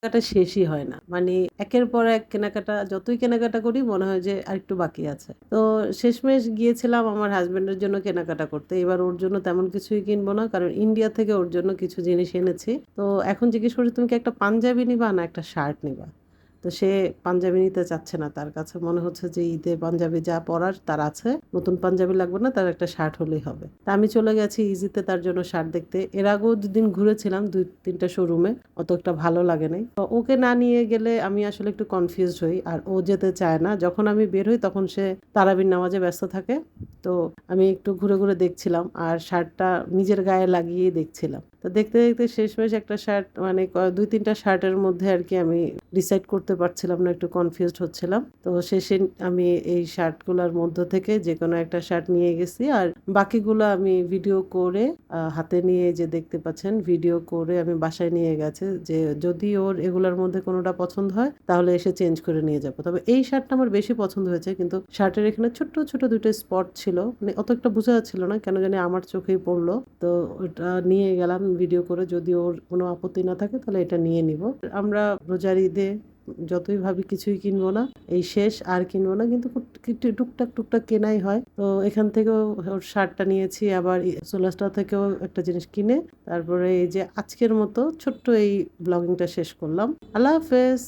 কেনাকাটা শেষই হয় না। মানে একের পর এক কেনাকাটা, যতই কেনাকাটা করি মনে হয় যে আরেকটু বাকি আছে। তো শেষমেশ গিয়েছিলাম আমার হাসব্যান্ডের জন্য কেনাকাটা করতে। এবার ওর জন্য তেমন কিছুই কিনবো না। কারণ ইন্ডিয়া থেকে ওর জন্য কিছু জিনিস এনেছি। তো এখন জিজ্ঞেস করছি, "তুমি কি একটা পাঞ্জাবি নিবা না একটা শার্ট নিবা?" তো সে পাঞ্জাবি নিতে চাচ্ছে না। তার কাছে মনে হচ্ছে যে ঈদে পাঞ্জাবি যা পরার তার আছে। নতুন পাঞ্জাবি লাগবে না, তার একটা শার্ট হলেই হবে। তা আমি চলে গেছি ইজিতে তার জন্য শার্ট দেখতে। এর আগেও দুদিন ঘুরেছিলাম ২-৩ টা শোরুমে। অত একটা ভালো লাগে নাই। তো ওকে না নিয়ে গেলে আমি আসলে একটু কনফিউজড হই। আর ও যেতে চায় না। যখন আমি বের হই তখন সে তারাবির নামাজে ব্যস্ত থাকে। তো আমি একটু ঘুরে, ঘুরে দেখছিলাম আর শার্টটা নিজের গায়ে লাগিয়েই দেখছিলাম। তো দেখতে, দেখতে শেষমেশ একটা শার্ট মানে ২-৩ টা শার্টের মধ্যে আরকি আমি ডিসাইড করতে পারছিলাম না, একটু কনফিউজড হচ্ছিলাম। তো শেষে আমি এই শার্টগুলার মধ্য থেকে যেকোনো একটা শার্ট নিয়ে গেছি। আর বাকিগুলো আমি ভিডিও করে হাতে নিয়ে যে দেখতে পাচ্ছেন ভিডিও করে আমি বাসায় নিয়ে গেছে যে যদি ওর এগুলার মধ্যে কোনোটা পছন্দ হয় তাহলে এসে চেঞ্জ করে নিয়ে যাবো। তবে এই শার্টটা আমার বেশি পছন্দ হয়েছে, কিন্তু শার্টের এখানে ছোট্ট, ছোট ২ টা স্পট ছিল। মানে অত একটা বোঝা যাচ্ছিল না। কেন জানি আমার চোখেই পড়লো। তো ওটা নিয়ে গেলাম ভিডিও করে। যদি ওর কোনো আপত্তি না থাকে তাহলে এটা নিয়ে নিবো। আমরা রোজার ঈদে যতই ভাবি কিছুই কিনবো না, এই শেষ আর কিনবো না, কিন্তু টুকটাক টুকটাক কেনাই হয়। তো এখান থেকেও ওর শার্টটা নিয়েছি, আবার সোলাসটা থেকেও একটা জিনিস কিনে তারপরে এই যে আজকের মতো ছোট্ট এই ব্লগিংটা শেষ করলাম। আল্লাহ হাফেজ।